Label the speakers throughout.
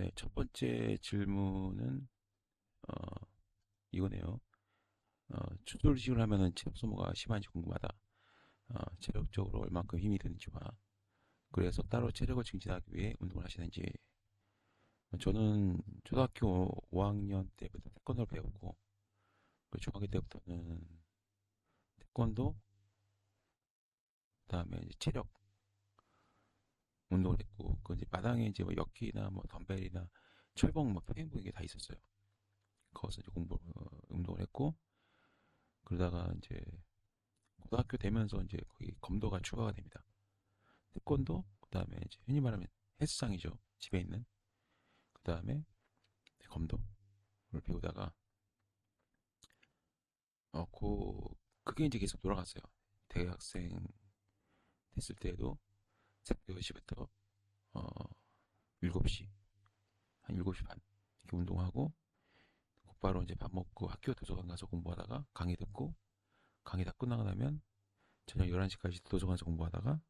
Speaker 1: 네, 첫 번째 질문은 어, 이거네요. 추돌식을 하면은 체력 소모가 심한지 궁금하다. 체력적으로 얼만큼 힘이 드는지와 그래서 따로 체력을 증진하기 위해 운동을 하시는지. 저는 초등학교 5학년 때부터 태권도를 배웠고, 그 중학교 때부터는 태권도, 그다음에 이제 체력 운동을 했고, 그 이제 마당에 이제 뭐 역기나 뭐 덤벨이나 철봉 뭐 평행봉 이게 다 있었어요. 거기서 이제 운동을 했고, 그러다가 이제 고등학교 되면서 이제 거기 검도가 추가가 됩니다. 태권도, 그 다음에 이제 흔히 말하면 헬스장이죠. 집에 있는. 그 다음에 검도를 배우다가, 그게 이제 계속 돌아갔어요. 대학생 됐을 때에도 새벽 6시부터, 어, 7시, 한 7시 반, 이렇게 운동하고, 곧바로 이제 밥 먹고 학교 도서관 가서 공부하다가 강의 듣고, 강의 다 끝나고 나면 저녁 11시까지 도서관에서 공부하다가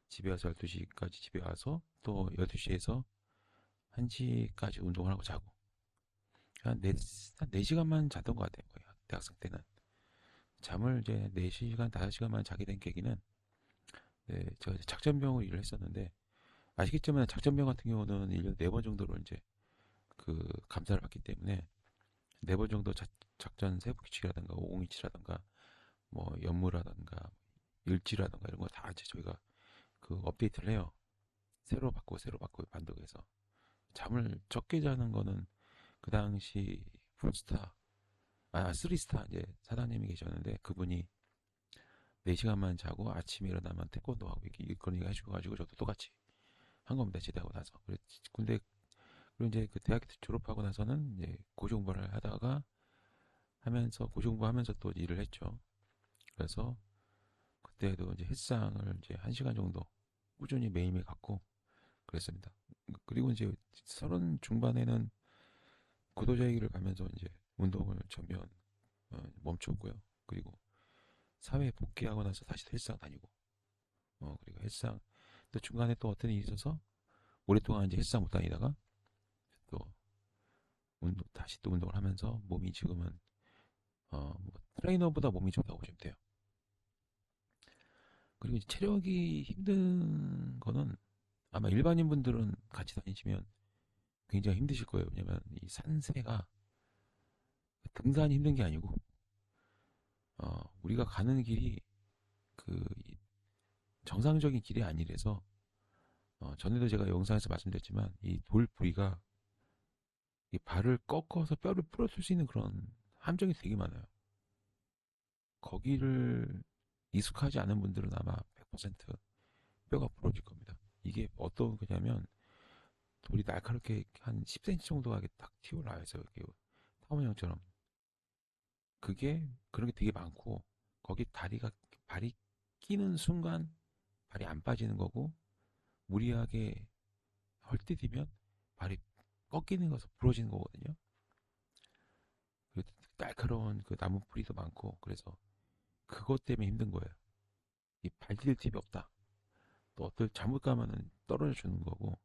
Speaker 1: 집에 와서 12시까지 집에 와서 또 12시에서 1시까지 운동을 하고 자고, 한 4시간만 자던 것 같아요. 거의 대학생 때는. 잠을 이제 4시간, 5시간만 자게 된 계기는, 네, 제가 이제 작전병으로 일을 했었는데, 아시겠지만 작전병 같은 경우는 1년에 4번 정도로 이제 그 감사를 받기 때문에 4번 정도 작전 세부 규칙이라든가 501치라든가 뭐 연무라든가 일지라든가 이런 거 다 이제 저희가 그 업데이트를 해요. 새로 받고 반복해서. 잠을 적게 자는 거는 그 당시 풀스타, 3스타 이제 사장님이 계셨는데 그분이 4시간만 자고 아침에 일어나면 태권도 하고 이렇게 그런 얘기 해주셔가지고 저도 똑같이 한 겁니다. 제대하고 나서. 근데 그리고 이제 그 대학교 졸업하고 나서는 이제 고시 공부를 하다가 하면서 고시 공부하면서 또 일을 했죠. 그래서 그때도 이제 헬스장을 이제 1시간 정도 꾸준히 매일매일 갔고 그랬습니다. 그리고 이제 서른 중반에는 구도자기를 가면서 이제 운동을 전면 멈췄고요. 그리고 사회에 복귀하고 나서 다시 헬스장 다니고 그리고 헬스장 또 중간에 또 어떤 일이 있어서 오랫동안 이제 헬스장 못 다니다가 또 다시 또 운동을 하면서 몸이 지금은 뭐 트레이너보다 몸이 좋다고 보시면 돼요. 그리고 이제 체력이 힘든 거는 아마 일반인 분들은 같이 다니시면 굉장히 힘드실 거예요. 왜냐면 이 산세가 등산이 힘든 게 아니고 우리가 가는 길이 그 정상적인 길이 아니라서 전에도 제가 영상에서 말씀드렸지만 이 돌부리가 이 발을 꺾어서 뼈를 부러뜨릴 수 있는 그런 함정이 되게 많아요. 거기를 익숙하지 않은 분들은 아마 100% 뼈가 부러질 겁니다. 이게 어떤 거냐면 돌이 날카롭게 한 10cm 정도가 딱 튀어나와서 이렇게 타원형처럼 그게 그런 게 되게 많고 거기 발이 끼는 순간 발이 안 빠지는 거고 무리하게 헐디디면 발이 꺾이는 거서 부러지는 거거든요. 그 날카로운 그 나무 뿌리도 많고 그래서 그것 때문에 힘든 거예요. 이 발디딜 팁이 없다. 또 어떨 잘못 가면은 떨어져 주는 거고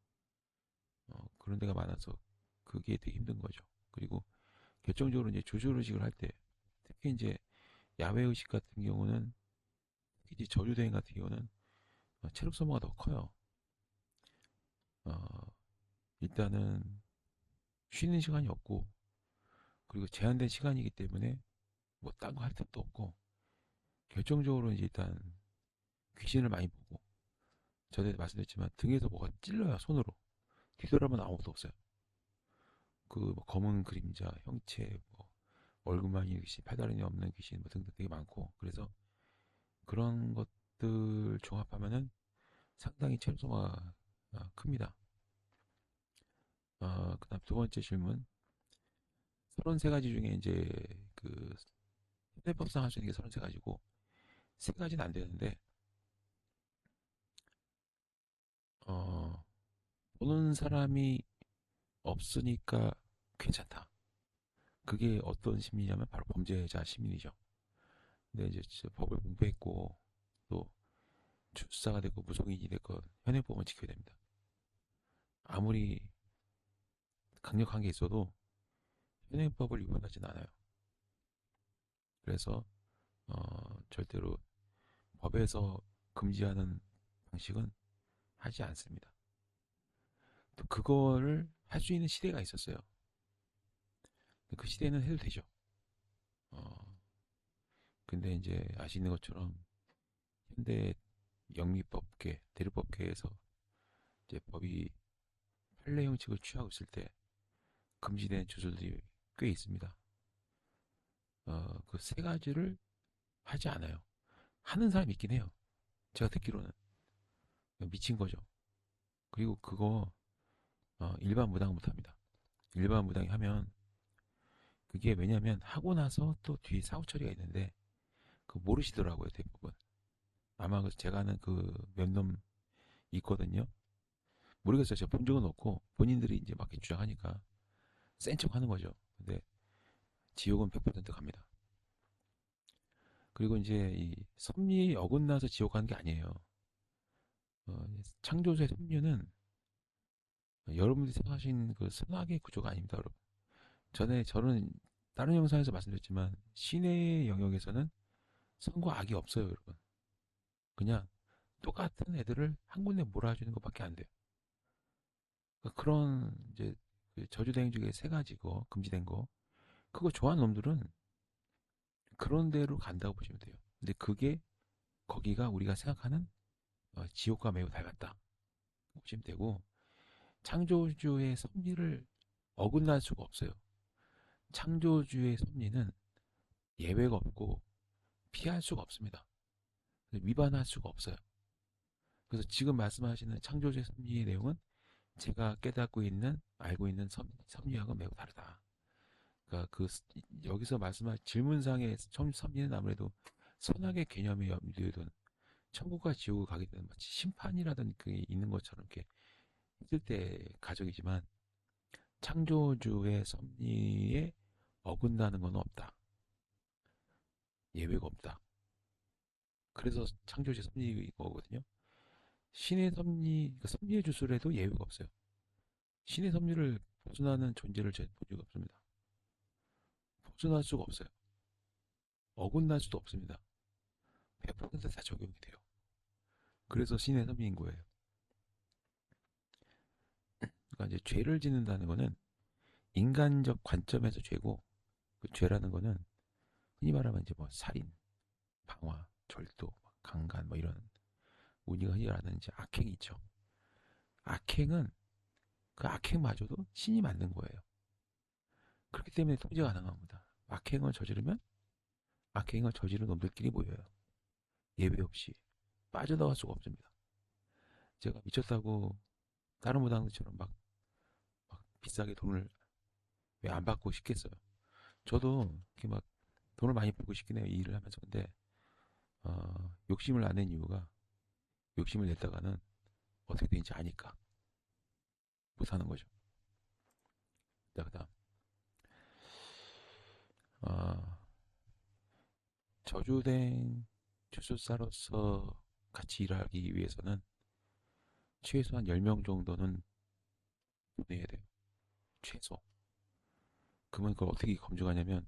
Speaker 1: 그런 데가 많아서 그게 되게 힘든 거죠. 그리고 결정적으로 이제 조절의식을 할 때 특히 이제 야외 의식 같은 경우는 특히 이제 저류대행 같은 경우는 체력 소모가 더 커요. 어, 일단은 쉬는 시간이 없고 그리고 제한된 시간이기 때문에 뭐 딴 거 할 틈도 없고 결정적으로 이제 일단 귀신을 많이 보고 전에도 말씀드렸지만 등에서 뭐가 찔러요 손으로 뒤돌아보면 아무것도 없어요. 그 뭐 검은 그림자, 형체, 뭐 얼굴만이 귀신, 팔다리는 없는 귀신 뭐 등등 되게 많고 그래서 그런 것들 종합하면은 상당히 체력 소모가 큽니다. 그다음 두 번째 질문 33가지 중에 이제 그 현대법상 할 수 있는 게 33가지고 세 가지는 안 되는데 어, 보는 사람이 없으니까 괜찮다. 그게 어떤 심리냐면 바로 범죄자 심리죠. 근데 이제 법을 공부했고 또 출사가 되고 무속인이 됐건 현행법은 지켜야 됩니다. 아무리 강력한 게 있어도 현행법을 위반하진 않아요. 그래서 절대로 법에서 금지하는 방식은 하지 않습니다. 또 그거를 할 수 있는 시대가 있었어요. 그 시대는 해도 되죠. 어, 근데 이제 아시는 것처럼 현대 영미법계, 대륙법계에서 이제 법이 판례 형식을 취하고 있을 때 금지된 주술들이 꽤 있습니다. 그 세 가지를 하지 않아요. 하는 사람이 있긴 해요. 제가 듣기로는 미친 거죠. 그리고 그거 일반 무당 못합니다. 일반 무당이 하면 그게 왜냐면 하고 나서 또 뒤에 사후 처리가 있는데 그 모르시더라고요 대부분. 아마 제가 아는 그 몇 놈 있거든요. 모르겠어요. 제가 본 적은 없고 본인들이 이제 막 이렇게 주장하니까 센 척 하는 거죠. 근데 지옥은 100% 갑니다. 그리고 이제 이 섭리에 어긋나서 지옥 가는 게 아니에요. 창조주의 섭리는 여러분들이 생각하신 그 선악의 구조가 아닙니다, 여러분. 저는 다른 영상에서 말씀드렸지만 신의 영역에서는 선과 악이 없어요, 여러분. 그냥 똑같은 애들을 한 군데 몰아주는 것밖에 안 돼요. 그러니까 그런 이제 그 저주대행 중에 세 가지 거 금지된 거 그거 좋아하는 놈들은 그런 데로 간다고 보시면 돼요. 근데 그게 거기가 우리가 생각하는 지옥과 매우 닮았다 보시면 되고 창조주의 섭리를 어긋날 수가 없어요. 창조주의 섭리는 예외가 없고 피할 수가 없습니다. 위반할 수가 없어요. 그래서 지금 말씀하시는 창조주의 섭리의 내용은 제가 깨닫고 있는 알고 있는 섭리하고 매우 다르다. 그러니까 여기서 말씀할 질문상의 섭리는 아무래도 선악의 개념에 염두에 둔 천국과 지옥을 가게 되는 마치 심판이라든 게 있는 것처럼 이렇게 있을 때 가정이지만 창조주의 섭리에 어긋나는 건 없다. 예외가 없다. 그래서 창조주의 섭리인 거거든요. 신의 섭리, 그 섭리의 주술에도 예외가 없어요. 신의 섭리를 벗어나는 존재를 제가 본 적이 없습니다. 벗어날 수가 없어요. 어긋날 수도 없습니다. 100%다 적용이 돼요. 그래서 신의 섭리인 거예요. 그러니까 이제 죄를 짓는다는 거는 인간적 관점에서 죄고 그 죄라는 거는 흔히 말하면 이제 뭐 살인, 방화, 절도, 강간 뭐 이런 우리가 흔히 말하는 이제 악행이 있죠. 악행은 그 악행마저도 신이 만든 거예요. 그렇기 때문에 통제가 가능한 겁니다. 악행을 저지르면 악행을 저지른 놈들끼리 모여요. 예외 없이 빠져나갈 수가 없습니다. 제가 미쳤다고 다른 무당들처럼 막 비싸게 돈을 왜 안 받고 싶겠어요. 저도 이렇게 막 돈을 많이 벌고 싶긴 해요. 이 일을 하면서. 근데 욕심을 안 낸 이유가 욕심을 냈다가는 어떻게 되는지 아니까 못 하는 거죠. 그다음 어, 저주된 주술사로서 같이 일하기 위해서는 최소한 10명 정도는 보내야 돼요. 최소. 그러면 그걸 어떻게 검증하냐면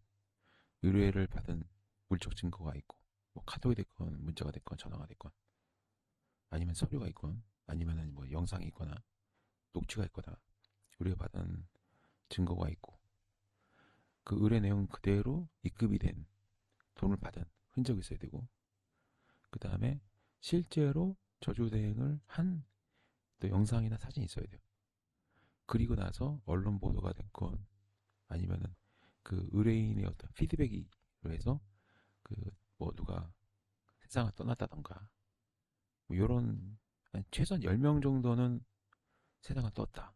Speaker 1: 의뢰를 받은 물적 증거가 있고 뭐 카톡이 됐건 문자가 됐건 전화가 됐건 아니면 서류가 있건 아니면 뭐 영상이 있거나 녹취가 있거나 의뢰받은 증거가 있고 그 의뢰 내용 그대로 입금이 된 돈을 받은 흔적이 있어야 되고 그 다음에 실제로 저주대행을 한 또 영상이나 사진이 있어야 돼요. 그리고 나서 언론 보도가 됐건 아니면은 그 의뢰인의 어떤 피드백으로 해서 그 뭐 누가 세상을 떠났다던가 뭐 요런 최소한 10명 정도는 세상을 떴다.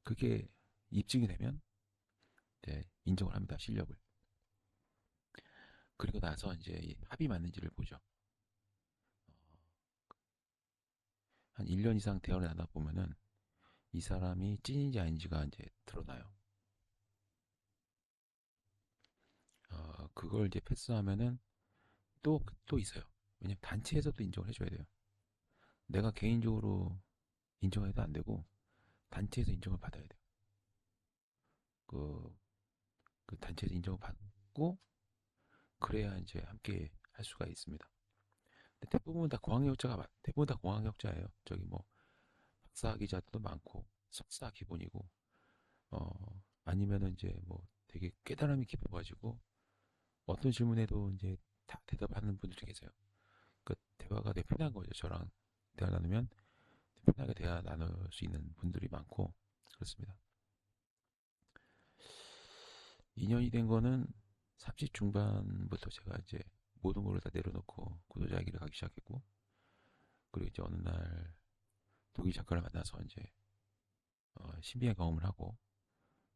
Speaker 1: 그게 입증이 되면 이제 인정을 합니다. 실력을. 그리고 나서 이제 합이 맞는지를 보죠. 한 1년 이상 대화를 나눠 보면은 이 사람이 찐인지 아닌지가 이제 드러나요. 그걸 이제 패스하면은 또 있어요. 왜냐면 단체에서도 인정을 해줘야 돼요. 내가 개인적으로 인정해도 안 되고 단체에서 인정을 받아야 돼요. 그, 그 단체에서 인정을 받고 그래야 이제 함께 할 수가 있습니다. 근데 대부분 다 공학역자예요. 저기 뭐 박사 기자들도 많고 석사 기본이고 아니면은 이제 뭐 되게 깨달음이 깊어가지고 어떤 질문에도 이제 다 대답하는 분들이 계세요. 그 대화가 되게 편한 거죠. 저랑 대화 나누면 편하게 대화 나눌 수 있는 분들이 많고 그렇습니다. 2년이 된 거는 30 중반부터 제가 이제 모든 걸 다 내려놓고 구도자 길을 가기 시작했고 그리고 이제 어느 날 독일 작가를 만나서 이제 신비한 경험을 하고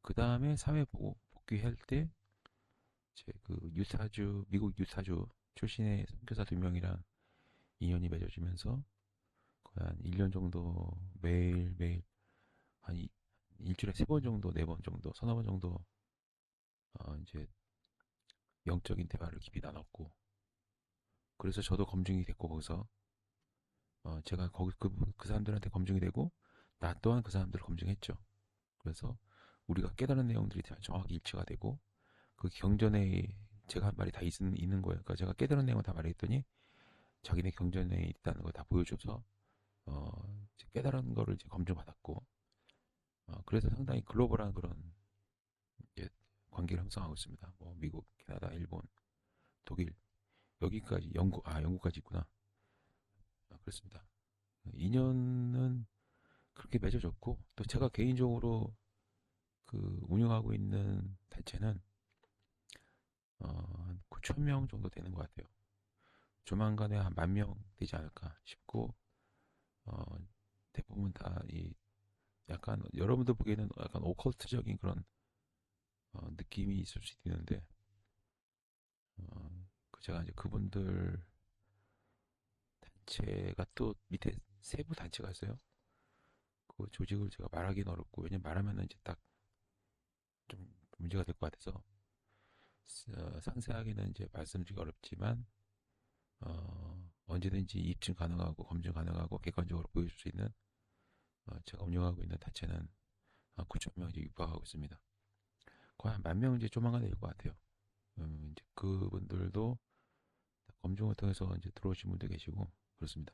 Speaker 1: 그 다음에 복귀할 때 제 그 유타주 미국 유타주 출신의 선교사 2명이랑 인연이 맺어지면서 거의 한 1년 정도 매일 한 일주일에 3번 정도 4번 정도 서너 번 정도 이제 영적인 대화를 깊이 나눴고 그래서 저도 검증이 됐고 거기서 제가 거기 그 사람들한테 검증이 되고 나 또한 그 사람들을 검증했죠. 그래서 우리가 깨달은 내용들이 다 정확히 일치가 되고 그 경전에 제가 한 말이 다 있는 거예요. 그러니까 제가 깨달은 내용을 다 말했더니 자기네 경전에 있다는 걸 다 보여줘서 이제 깨달은 거를 이제 검증받았고 그래서 상당히 글로벌한 그런 이제 관계를 형성하고 있습니다. 뭐 미국, 캐나다, 일본, 독일 여기까지 영국까지 있구나. 그렇습니다. 2년은 그렇게 맺어졌고 또 제가 개인적으로 그 운영하고 있는 단체는 한 9천 명 정도 되는 것 같아요. 조만간에 한 1만 명 되지 않을까 싶고 어, 대부분 다 이 약간 여러분들 보기에는 약간 오컬트적인 그런 느낌이 있을 수도 있는데 제가 이제 그분들 단체가 또 밑에 세부 단체가 있어요. 그 조직을 제가 말하기는 어렵고 왜냐면 말하면 이제 딱 좀 문제가 될 것 같아서 상세하게는 이제 말씀드리기 어렵지만 언제든지 입증 가능하고 검증 가능하고 객관적으로 보여줄 수 있는 제가 운영하고 있는 단체는 9천 명 이제 육박하고 있습니다. 거의 한 1만 명 이제 조만간 될 것 같아요. 이제 그분들도 검증을 통해서 이제 들어오신 분도 계시고 그렇습니다.